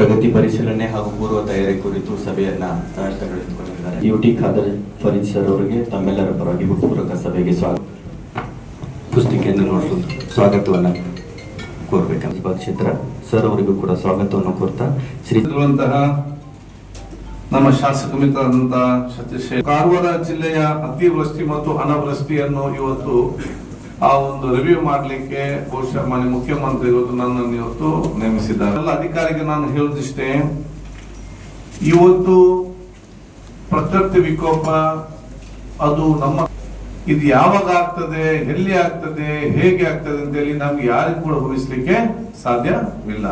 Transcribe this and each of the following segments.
ಪ್ರಗತಿ ಪರಿಶೀಲನೆ ಹಾಗೂ ಪೂರ್ವ ತಯಾರಿ ಕುರಿತು ಸಭೆಯನ್ನ ನಡೆಸಿಕೊಂಡಿದ್ದಾರೆ. ಯುಟಿ ಖಾದರ್ ಫರೀದ್ ಸರ್ ಅವರಿಗೆ ತಮ್ಮೆಲ್ಲರ ಪರವಾಗಿ ಪೂರ್ವಕ ಸಭೆಗೆ ಪುಸ್ತಿಕೆಯನ್ನು ನೋಡಲು ಸ್ವಾಗತವನ್ನು ಕೋರಬೇಕಂತ ಕ್ಷೇತ್ರ ಸರ್ ಅವರಿಗೂ ಕೂಡ ಸ್ವಾಗತವನ್ನು ಕೋರ್ತಾ ನಮ್ಮ ಶಾಸಕ ಮಿತ್ರರಾದಂತಹ ಸತೀಶ್ ಕಾರವಾರ ಜಿಲ್ಲೆಯ ಅತಿವೃಷ್ಟಿ ಮತ್ತು ಅನಾವೃಷ್ಟಿಯನ್ನು ಇವತ್ತು ಆ ಒಂದು ರಿವ್ಯೂ ಮಾಡಲಿಕ್ಕೆ ಬಹುಶಃ ಮಾನ್ಯ ಮುಖ್ಯಮಂತ್ರಿ ಇವತ್ತು ನನ್ನನ್ನು ಇವತ್ತು ನೇಮಿಸಿದ್ದಾರೆ. ಎಲ್ಲ ಅಧಿಕಾರಿಗೆ ನಾನು ಹೇಳುದಿಷ್ಟೇ, ಇವತ್ತು ಪ್ರಕೃತಿ ವಿಕೋಪ ಅದು ಇದು ಯಾವಾಗ ಆಗ್ತದೆ, ಎಲ್ಲಿ ಆಗ್ತದೆ, ಹೇಗೆ ಆಗ್ತದೆ ಅಂತೇಳಿ ನಮ್ಗೆ ಯಾರಿಗೂ ಕೂಡ ಊಹಿಸ್ಲಿಕ್ಕೆ ಸಾಧ್ಯವಿಲ್ಲ.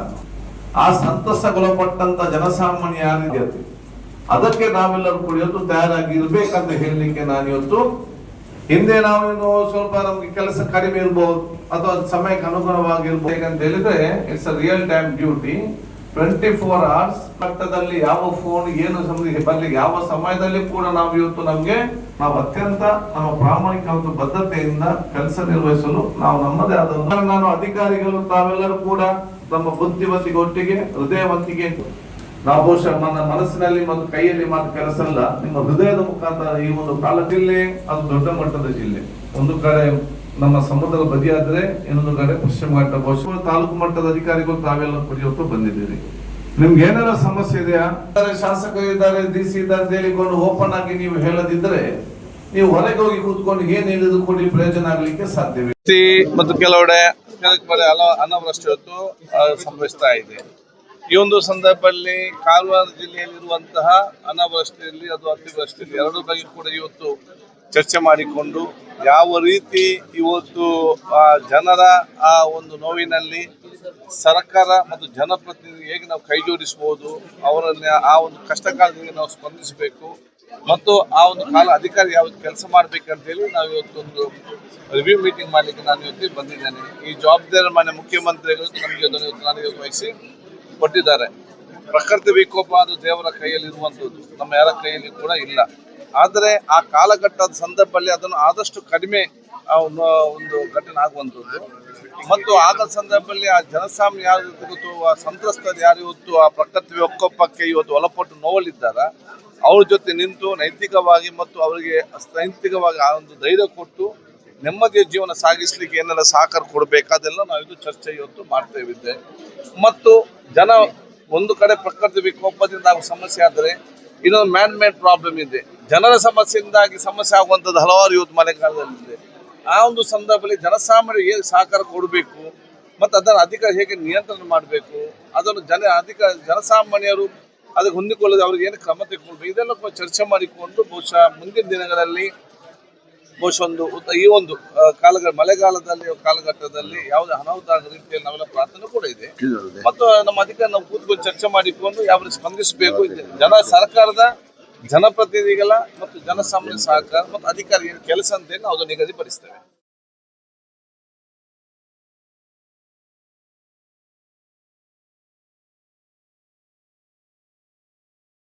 ಆ ಸಂತಸಗೊಳಪಟ್ಟಂತ ಜನಸಾಮಾನ್ಯ ಯಾರಿದೆ ಅದಕ್ಕೆ ನಾವೆಲ್ಲರೂ ಕೂಡ ಇವತ್ತು ತಯಾರಾಗಿ ಇರ್ಬೇಕಂತ ಹೇಳಲಿಕ್ಕೆ ನಾನು ಇವತ್ತು ಹಿಂದೆ ನಾವೇನು ಸ್ವಲ್ಪ ನಮ್ಗೆ ಕೆಲಸ ಕಡಿಮೆ ಇರ್ಬೋದು ಅಥವಾ ಸಮಯಕ್ಕೆ ಅನುಗುಣವಾಗಿರ್ಬೋದು. ಹೇಗಂತ ಹೇಳಿದ್ರೆ it's a real time duty. 24 hours ಮಟ್ಟದಲ್ಲಿ ಯಾವ ಫೋನ್ ಏನು ಬರ್ಲಿ, ಯಾವ ಸಮಯದಲ್ಲಿ ಕೂಡ ನಾವು ಇವತ್ತು ನಾವು ಅತ್ಯಂತ ನಮ್ಮ ಪ್ರಾಮಾಣಿಕ ಮತ್ತು ಬದ್ಧತೆಯಿಂದ ಕೆಲಸ ನಿರ್ವಹಿಸಲು ನಾವು ನಮ್ಮದೇ ಆದ ನಾನು ಅಧಿಕಾರಿಗಳು ತಾವೆಲ್ಲರೂ ಕೂಡ ನಮ್ಮ ಬುದ್ಧಿವಂತಿಗೆ ಒಟ್ಟಿಗೆ ಹೃದಯವಂತಿಗೆ ನಾವು ಬಹುಶಃ ನನ್ನ ಮನಸ್ಸಿನಲ್ಲಿ ಮತ್ತು ಕೈಯಲ್ಲಿ ಮಾತ್ರ ಕೆಲಸ ಅಲ್ಲ, ನಿಮ್ಮ ಹೃದಯದ ಮುಖಾಂತರ ಈ ಒಂದು ಕಾಲ ಜಿಲ್ಲೆ ಅದು ದೊಡ್ಡ ಮಟ್ಟದ ಜಿಲ್ಲೆ. ಒಂದು ಕಡೆ ನಮ್ಮ ಸಮುದ್ರ ಬದಿಯಾದ್ರೆ ಇನ್ನೊಂದು ಕಡೆ ಪಶ್ಚಿಮ ಘಟ್ಟ. ಬಹುಶಃ ತಾಲೂಕು ಮಟ್ಟದ ಅಧಿಕಾರಿಗಳು ತಾವೆಲ್ಲ ಕುಡಿಯೋತ್ತು ಬಂದಿದ್ದೀರಿ. ನಿಮ್ಗೆ ಏನಾರ ಸಮಸ್ಯೆ ಇದೆಯಾ, ಶಾಸಕರು ಇದ್ದಾರೆ, ಡಿಸಿ ಇದ್ದಾರೆ ಅಂತ ಹೇಳಿಕೊಂಡು ಓಪನ್ ಆಗಿ ನೀವು ಹೇಳದಿದ್ರೆ ನೀವು ಹೊರಗೆ ಹೋಗಿ ಕೂತ್ಕೊಂಡು ಏನ್ ಹೇಳಿದುಕೊಂಡು ಪ್ರಯೋಜನ ಆಗ್ಲಿಕ್ಕೆ ಸಾಧ್ಯವಿಲ್ಲ. ಮತ್ತು ಕೆಲವೆಡೆ ಅನಾವೃಷ್ಟಿ ಸಂಭವಿಸ್ತಾ ಇದೆ. ಈ ಒಂದು ಸಂದರ್ಭದಲ್ಲಿ ಕಾರವಾರ ಜಿಲ್ಲೆಯಲ್ಲಿರುವಂತಹ ಅನಾವೃಷ್ಟಿಯಲ್ಲಿ ಅದು ಅತಿವೃಷ್ಟಿಯಲ್ಲಿ ಎರಡೂ ಬಗ್ಗೆ ಕೂಡ ಇವತ್ತು ಚರ್ಚೆ ಮಾಡಿಕೊಂಡು ಯಾವ ರೀತಿ ಇವತ್ತು ಜನರ ಆ ಒಂದು ನೋವಿನಲ್ಲಿ ಸರ್ಕಾರ ಮತ್ತು ಜನಪ್ರತಿನಿಧಿ ಹೇಗೆ ನಾವು ಕೈ ಜೋಡಿಸಬಹುದು, ಅವರನ್ನ ಆ ಒಂದು ಕಷ್ಟ ಕಾಲದಲ್ಲಿ ನಾವು ಸ್ಪಂದಿಸಬೇಕು ಮತ್ತು ಆ ಒಂದು ಕಾಲ ಅಧಿಕಾರಿ ಯಾವ್ದು ಕೆಲಸ ಮಾಡ್ಬೇಕಂತೇಳಿ ನಾವು ಇವತ್ತೊಂದು ರಿವ್ಯೂ ಮೀಟಿಂಗ್ ಮಾಡ್ಲಿಕ್ಕೆ ನಾನು ಇವತ್ತು ಬಂದಿದ್ದೇನೆ. ಈ ಜವಾಬ್ದಾರಿ ಮಾನ್ಯ ಮುಖ್ಯಮಂತ್ರಿಗಳು ನಮಗೆ ಅದನ್ನು ನನಗೆ ವಹಿಸಿ ಕೊಟ್ಟಿದ್ದಾರೆ. ಪ್ರಕೃತಿ ವಿಕೋಪ ಅದು ದೇವರ ಕೈಯಲ್ಲಿ ಇರುವಂಥದ್ದು, ನಮ್ಮ ಯಾರ ಕೈಯಲ್ಲಿ ಕೂಡ ಇಲ್ಲ. ಆದರೆ ಆ ಕಾಲಘಟ್ಟದ ಸಂದರ್ಭದಲ್ಲಿ ಅದನ್ನು ಆದಷ್ಟು ಕಡಿಮೆ ಒಂದು ಘಟನೆ ಆಗುವಂಥದ್ದು ಮತ್ತು ಆಗದ ಸಂದರ್ಭದಲ್ಲಿ ಆ ಜನಸಾಮಾನ್ಯ ಯಾರು ಇವತ್ತು ಆ ಸಂತ್ರಸ್ತರು ಯಾರು ಇವತ್ತು ಆ ಪ್ರಕೃತಿ ವಿಕೋಪಕ್ಕೆ ಇವತ್ತು ಒಳಪಟ್ಟು ನೋವಲ್ಲಿದ್ದಾರ ಅವ್ರ ಜೊತೆ ನಿಂತು ನೈತಿಕವಾಗಿ ಮತ್ತು ಅವರಿಗೆ ನೈತಿಕವಾಗಿ ಆ ಒಂದು ಧೈರ್ಯ ಕೊಟ್ಟು ನೆಮ್ಮದಿಯ ಜೀವನ ಸಾಗಿಸ್ಲಿಕ್ಕೆ ಏನೆಲ್ಲ ಸಹಕಾರ ಕೊಡಬೇಕಾದೆಲ್ಲ ನಾವು ಇದು ಚರ್ಚೆ ಇವತ್ತು ಮಾಡ್ತೇವಿದ್ದೆ. ಮತ್ತು ಜನ ಒಂದು ಕಡೆ ಪ್ರಕೃತಿ ವಿಕೋಪದಿಂದ ಆಗುವ ಸಮಸ್ಯೆ ಆದರೆ ಇನ್ನೊಂದು ಮ್ಯಾನ್ ಮೇಡ್ ಪ್ರಾಬ್ಲಮ್ ಇದೆ. ಜನರ ಸಮಸ್ಯೆಯಿಂದಾಗಿ ಸಮಸ್ಯೆ ಆಗುವಂಥದ್ದು ಹಲವಾರು ಇವತ್ತು ಮಳೆಗಾಲದಲ್ಲಿದೆ. ಆ ಒಂದು ಸಂದರ್ಭದಲ್ಲಿ ಜನಸಾಮಾನ್ಯರಿಗೆ ಹೇಗೆ ಸಹಕಾರ ಕೊಡಬೇಕು ಮತ್ತು ಅದನ್ನು ಅಧಿಕಾರ ಹೇಗೆ ನಿಯಂತ್ರಣ ಮಾಡಬೇಕು, ಅದನ್ನು ಜನಸಾಮಾನ್ಯರು ಅದಕ್ಕೆ ಹೊಂದಿಕೊಳ್ಳದೆ ಅವ್ರಿಗೆ ಏನು ಕ್ರಮ ತೆಗೆದುಕೊಳ್ಬೇಕು, ಇದೆಲ್ಲ ಚರ್ಚೆ ಮಾಡಿಕೊಂಡು ಬಹುಶಃ ಮುಂದಿನ ದಿನಗಳಲ್ಲಿ ಬಹುಶಃ ಈ ಒಂದು ಮಳೆಗಾಲದಲ್ಲಿ ಕಾಲಘಟ್ಟದಲ್ಲಿ ಯಾವುದೇ ಅನಾಹುತ ಆಗದ ರೀತಿಯಲ್ಲಿ ನಾವೆಲ್ಲ ಪ್ರಾರ್ಥನೆ ಕೂಡ ಇದೆ. ಮತ್ತು ನಮ್ಮ ಅಧಿಕಾರಿ ನಾವು ಕೂತ್ಕೊಂಡು ಚರ್ಚೆ ಮಾಡಿಕೊಂಡು ಯಾವ ಸ್ಪಂದಿಸಬೇಕು, ಸರ್ಕಾರದ ಜನಪ್ರತಿನಿಧಿಗಳ ಮತ್ತು ಜನಸಾಮಾನ್ಯ ಸಹಕಾರ ಮತ್ತು ಅಧಿಕಾರಿ ಕೆಲಸ ಅಂತ ನಾವು ಅದನ್ನು ನಿಗದಿಪಡಿಸ್ತೇವೆ.